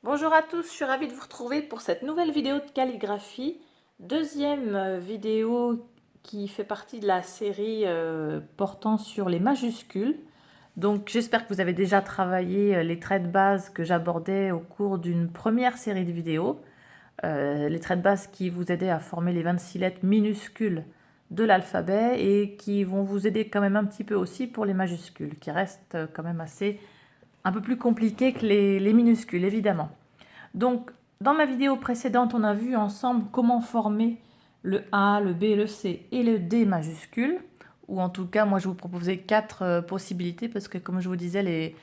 Bonjour à tous, je suis ravie de vous retrouver pour cette nouvelle vidéo de calligraphie. Deuxième vidéo qui fait partie de la série portant sur les majuscules. Donc j'espère que vous avez déjà travaillé les traits de base que j'abordais au cours d'une première série de vidéos. Les traits de base qui vous aidaient à former les 26 lettres minuscules de l'alphabet et qui vont vous aider quand même un petit peu aussi pour les majuscules, qui restent quand même un peu plus compliqués que les minuscules évidemment. Donc, dans ma vidéo précédente, on a vu ensemble comment former le A, le B, le C et le D majuscule. Ou en tout cas, moi, je vous proposais 4 possibilités parce que, comme je vous disais,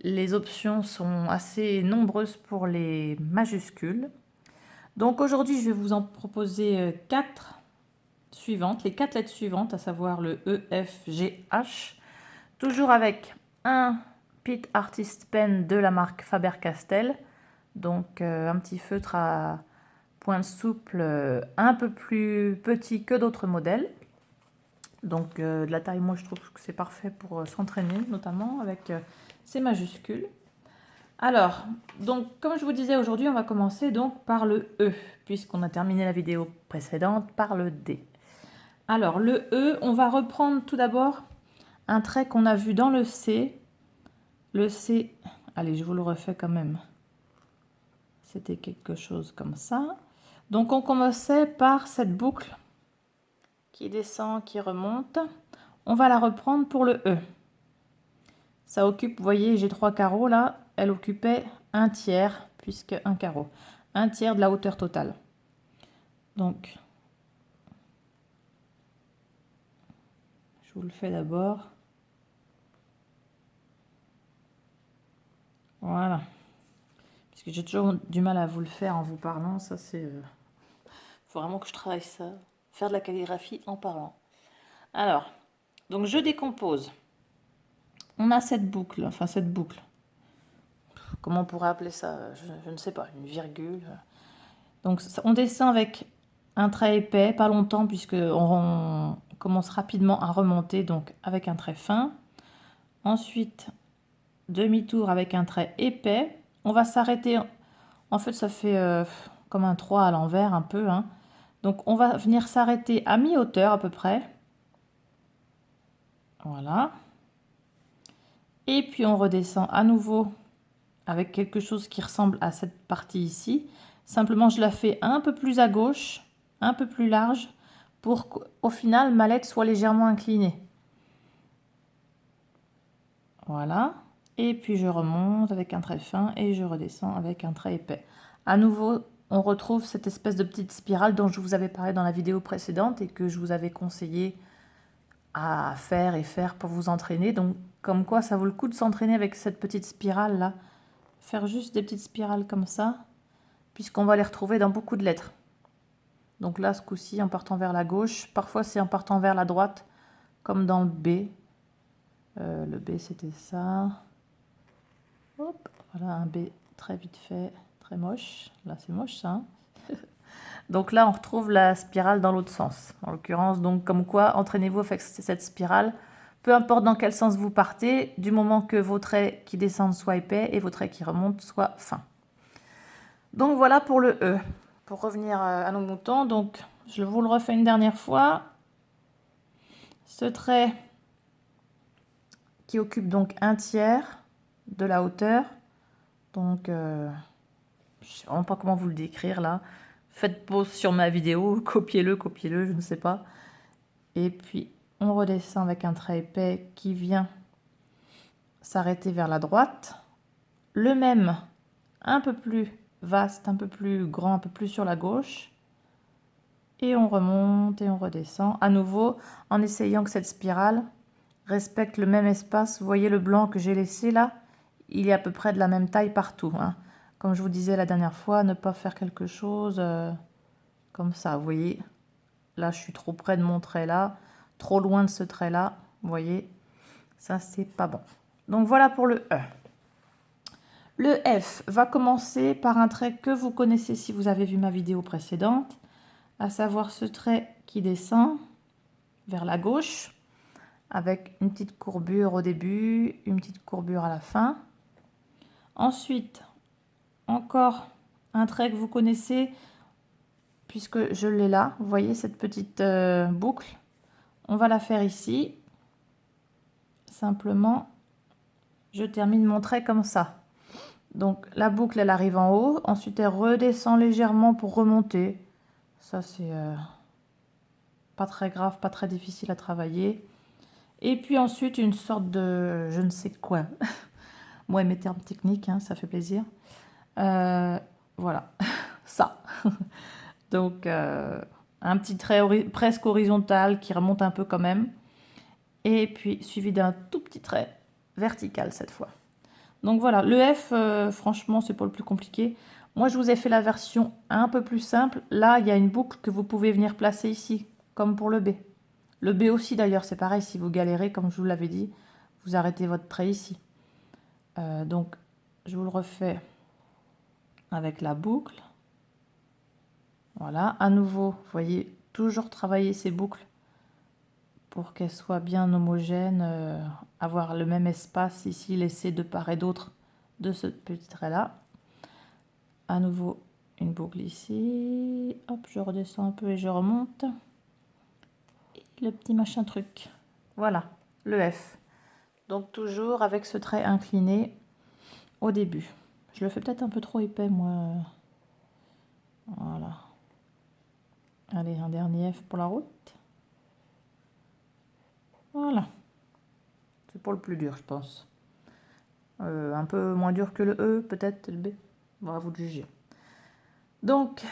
les options sont assez nombreuses pour les majuscules. Donc, aujourd'hui, je vais vous en proposer 4 suivantes, les 4 lettres suivantes, à savoir le E, F, G, H. Toujours avec un Pitt Artist Pen de la marque Faber-Castell. Donc un petit feutre à pointe souple un peu plus petit que d'autres modèles. Donc de la taille, moi je trouve que c'est parfait pour s'entraîner, notamment avec ces majuscules. Alors, donc comme je vous disais aujourd'hui, on va commencer donc par le E, puisqu'on a terminé la vidéo précédente par le D. Alors le E, on va reprendre tout d'abord un trait qu'on a vu dans le C. Le C, allez, je vous le refais quand même. C'était quelque chose comme ça. Donc on commençait par cette boucle qui descend, qui remonte. On va la reprendre pour le E. Ça occupe, vous voyez, j'ai 3 carreaux là. Elle occupait un tiers, puisque un carreau. Un tiers de la hauteur totale. Donc, je vous le fais d'abord. Voilà. Parce que j'ai toujours du mal à vous le faire en vous parlant. Ça, c'est... faut vraiment que je travaille ça. Faire de la calligraphie en parlant. Alors, donc je décompose. On a cette boucle, enfin cette boucle. Comment on pourrait appeler ça, je ne sais pas, une virgule. Donc on descend avec un trait épais, pas longtemps puisque on commence rapidement à remonter, donc avec un trait fin. Ensuite, demi-tour avec un trait épais. On va s'arrêter, en fait ça fait comme un 3 à l'envers un peu. Hein. Donc on va venir s'arrêter à mi-hauteur à peu près. Voilà. Et puis on redescend à nouveau avec quelque chose qui ressemble à cette partie ici. Simplement, je la fais un peu plus à gauche, un peu plus large, pour qu'au final, ma lettre soit légèrement inclinée. Voilà. Et puis, je remonte avec un trait fin et je redescends avec un trait épais. À nouveau, on retrouve cette espèce de petite spirale dont je vous avais parlé dans la vidéo précédente et que je vous avais conseillé à faire et faire pour vous entraîner. Donc, comme quoi, ça vaut le coup de s'entraîner avec cette petite spirale-là. Faire juste des petites spirales comme ça, puisqu'on va les retrouver dans beaucoup de lettres. Donc là, ce coup-ci, en partant vers la gauche. Parfois, c'est en partant vers la droite, comme dans le B. Le B, c'était ça. Hop, voilà un B très vite fait, très moche. Là, c'est moche, ça. Hein. Donc là, on retrouve la spirale dans l'autre sens. En l'occurrence, donc comme quoi, entraînez-vous avec cette spirale. Peu importe dans quel sens vous partez, du moment que vos traits qui descendent soient épais et vos traits qui remontent soient fins. Donc voilà pour le E. Pour revenir à nos moutons, donc je vous le refais une dernière fois. Ce trait qui occupe donc un tiers de la hauteur. Donc, je ne sais vraiment pas comment vous le décrire là. Faites pause sur ma vidéo, copiez-le, je ne sais pas. Et puis, on redescend avec un trait épais qui vient s'arrêter vers la droite. Le même, un peu plus vaste, un peu plus grand, un peu plus sur la gauche. Et on remonte et on redescend. À nouveau, en essayant que cette spirale respecte le même espace. Vous voyez le blanc que j'ai laissé là? Il est à peu près de la même taille partout. Hein. Comme je vous disais la dernière fois, ne pas faire quelque chose comme ça. Vous voyez, là je suis trop près de mon trait là, trop loin de ce trait là. Vous voyez, ça c'est pas bon. Donc voilà pour le E. Le F va commencer par un trait que vous connaissez si vous avez vu ma vidéo précédente, à savoir ce trait qui descend vers la gauche, avec une petite courbure au début, une petite courbure à la fin. Ensuite, encore un trait que vous connaissez, puisque je l'ai là. Vous voyez cette petite boucle. On va la faire ici. Simplement, je termine mon trait comme ça. Donc la boucle, elle arrive en haut. Ensuite, elle redescend légèrement pour remonter. Ça, c'est pas très grave, pas très difficile à travailler. Et puis ensuite, une sorte de je ne sais quoi. Moi, mes termes techniques, hein, ça fait plaisir. Voilà, ça. Donc, un petit trait presque horizontal qui remonte un peu quand même. Et puis, suivi d'un tout petit trait vertical cette fois. Donc voilà, le F, franchement, c'est pas le plus compliqué. Moi, je vous ai fait la version un peu plus simple. Là, il y a une boucle que vous pouvez venir placer ici, comme pour le B. Le B aussi, d'ailleurs, c'est pareil. Si vous galérez, comme je vous l'avais dit, vous arrêtez votre trait ici. Donc, je vous le refais avec la boucle. Voilà, à nouveau, vous voyez, toujours travailler ces boucles pour qu'elles soient bien homogènes, avoir le même espace ici, laissé de part et d'autre de ce petit trait-là. À nouveau, une boucle ici. Hop, je redescends un peu et je remonte. Et le petit machin truc. Voilà, le F. Donc toujours avec ce trait incliné au début. Je le fais peut-être un peu trop épais, moi. Voilà. Allez, un dernier F pour la route. Voilà. C'est pour le plus dur, je pense. Un peu moins dur que le E, peut-être le B. Bon, à vous de juger. Donc,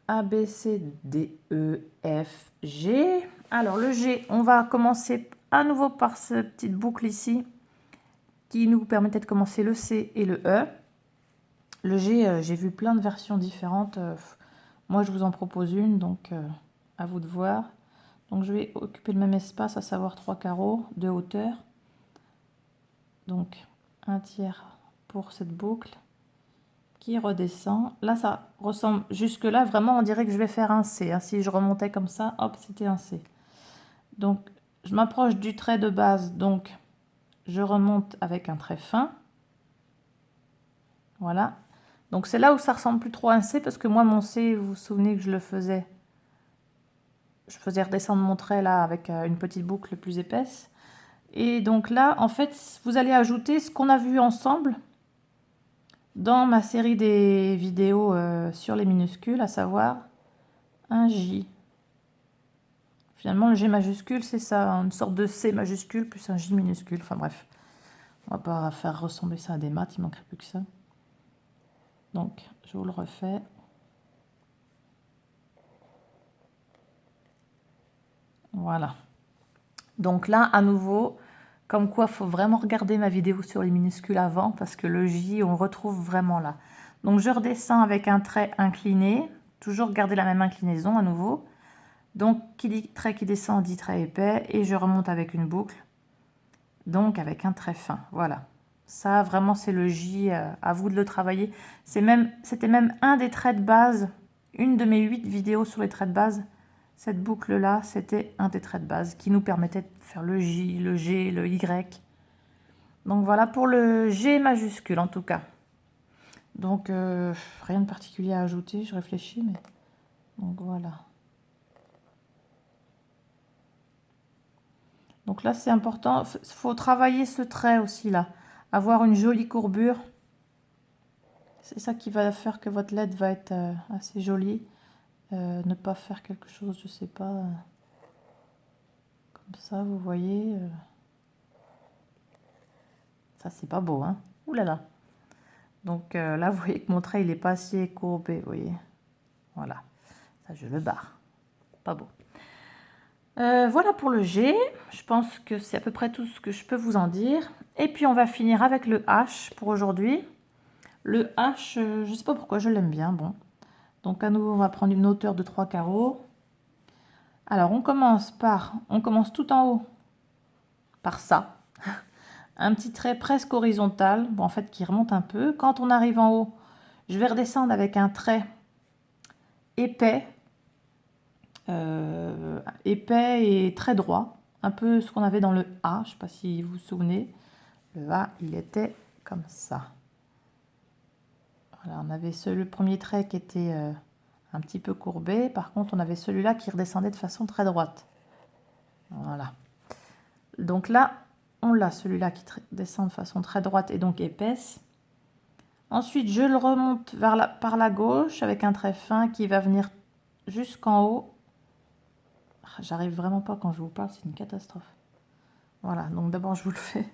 A, B, C, D, E, F, G. Alors, le G, on va commencer à nouveau par cette petite boucle ici qui nous permettait de commencer le C et le E. Le G, j'ai vu plein de versions différentes. Moi, je vous en propose une, donc à vous de voir. Donc, je vais occuper le même espace, à savoir 3 carreaux de hauteur. Donc, un tiers pour cette boucle qui redescend. Là, ça ressemble jusque-là, vraiment, on dirait que je vais faire un C. Hein. Si je remontais comme ça, hop, c'était un C. Donc, je m'approche du trait de base, donc je remonte avec un trait fin. Voilà. Donc, c'est là où ça ressemble plus trop à un C, parce que moi, mon C, vous vous souvenez que je le faisais. Je faisais redescendre mon trait là avec une petite boucle plus épaisse. Et donc là, en fait, vous allez ajouter ce qu'on a vu ensemble dans ma série des vidéos sur les minuscules, à savoir un J. Finalement, le G majuscule, c'est ça, une sorte de C majuscule plus un J minuscule. Enfin bref, on va pas faire ressembler ça à des maths, il manquerait plus que ça. Donc, je vous le refais. Voilà. Donc là, à nouveau, comme quoi, il faut vraiment regarder ma vidéo sur les minuscules avant, parce que le J, on le retrouve vraiment là. Donc, je redescends avec un trait incliné, toujours garder la même inclinaison à nouveau. Donc, qui dit trait qui descend dit trait épais, et je remonte avec une boucle, donc avec un trait fin. Voilà. Ça, vraiment, c'est le J, à vous de le travailler. C'était même un des traits de base, une de mes 8 vidéos sur les traits de base. Cette boucle-là, c'était un des traits de base qui nous permettait de faire le J, le G, le Y. Donc voilà pour le G majuscule en tout cas. Donc rien de particulier à ajouter, je réfléchis, mais donc voilà. Donc là c'est important, il faut travailler ce trait aussi là, avoir une jolie courbure. C'est ça qui va faire que votre LED va être assez jolie. Ne pas faire quelque chose, je sais pas, comme ça, vous voyez. Ça c'est pas beau, hein. Ouh là là. Donc là, vous voyez que mon trait, il n'est pas assez courbé, vous voyez. Voilà, ça je le barre. Pas beau. Voilà pour le G. Je pense que c'est à peu près tout ce que je peux vous en dire. Et puis on va finir avec le H pour aujourd'hui. Le H, je ne sais pas pourquoi, je l'aime bien. Bon. Donc à nouveau, on va prendre une hauteur de 3 carreaux. Alors on commence tout en haut, par ça. Un petit trait presque horizontal, bon, en fait qui remonte un peu. Quand on arrive en haut, je vais redescendre avec un trait épais, épais et très droit, un peu ce qu'on avait dans le A, je ne sais pas si vous vous souvenez. Le A, il était comme ça. Voilà, on avait le premier trait qui était un petit peu courbé. Par contre, on avait celui-là qui redescendait de façon très droite. Voilà. Donc là, on l'a, celui-là qui descend de façon très droite et donc épaisse. Ensuite, je le remonte par la gauche avec un trait fin qui va venir jusqu'en haut. J'arrive vraiment pas quand je vous parle, c'est une catastrophe. Voilà, donc d'abord je vous le fais.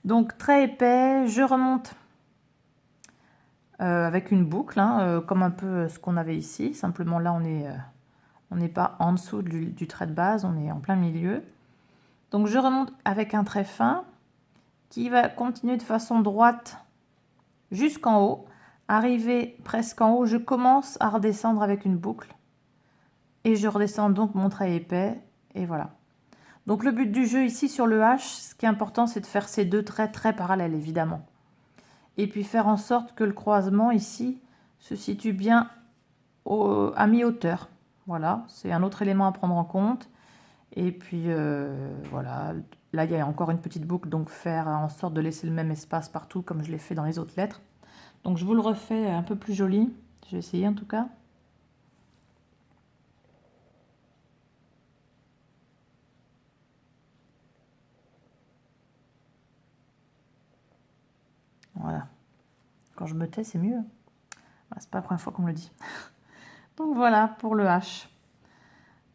Donc trait épais, je remonte avec une boucle, hein, comme un peu ce qu'on avait ici. Simplement là, on n'est pas en dessous du trait de base, on est en plein milieu. Donc je remonte avec un trait fin qui va continuer de façon droite jusqu'en haut. Arrivé presque en haut, je commence à redescendre avec une boucle. Et je redescends donc mon trait épais. Et voilà. Donc le but du jeu ici sur le H, ce qui est important, c'est de faire ces deux traits très parallèles, évidemment. Et puis faire en sorte que le croisement ici se situe bien à mi-hauteur. Voilà, c'est un autre élément à prendre en compte. Et puis voilà, là il y a encore une petite boucle, donc faire en sorte de laisser le même espace partout comme je l'ai fait dans les autres lettres. Donc je vous le refais un peu plus joli, je vais essayer en tout cas. Voilà, quand je me tais c'est mieux. C'est pas la première fois qu'on me le dit. Donc voilà pour le H.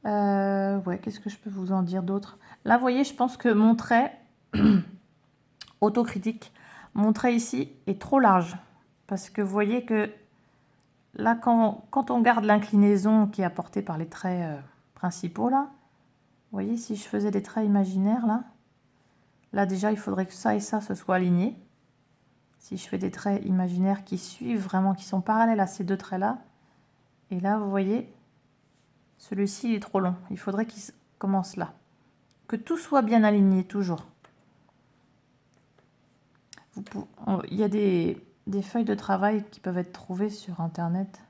Ouais, qu'est-ce que je peux vous en dire d'autre? Là, vous voyez, je pense que mon trait, autocritique, mon trait ici est trop large. Parce que vous voyez que là, quand on garde l'inclinaison qui est apportée par les traits principaux, là, vous voyez, si je faisais des traits imaginaires, là déjà, il faudrait que ça et ça se soient alignés. Si je fais des traits imaginaires qui suivent vraiment, qui sont parallèles à ces deux traits-là, et là, vous voyez, celui-ci il est trop long. Il faudrait qu'il commence là. Que tout soit bien aligné, toujours. Il y a des feuilles de travail qui peuvent être trouvées sur Internet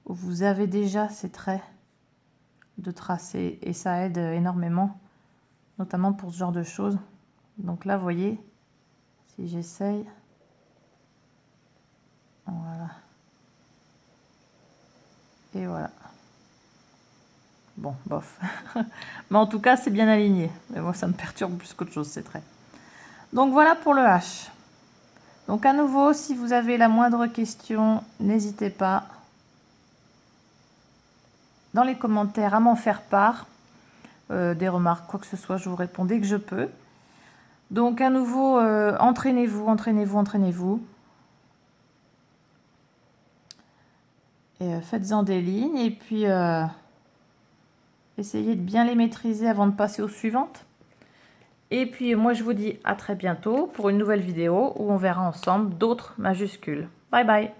où vous avez déjà ces traits de tracé et ça aide énormément, notamment pour ce genre de choses. Donc là, vous voyez, si j'essaye, voilà, et voilà. Bon, bof. Mais en tout cas, c'est bien aligné. Mais moi, ça me perturbe plus qu'autre chose, ces traits. Donc voilà pour le H. Donc à nouveau, si vous avez la moindre question, n'hésitez pas dans les commentaires à m'en faire part. Des remarques, quoi que ce soit, je vous réponds dès que je peux. Donc à nouveau, entraînez-vous, entraînez-vous, entraînez-vous. Et faites-en des lignes et puis essayez de bien les maîtriser avant de passer aux suivantes. Et puis moi je vous dis à très bientôt pour une nouvelle vidéo où on verra ensemble d'autres majuscules. Bye bye!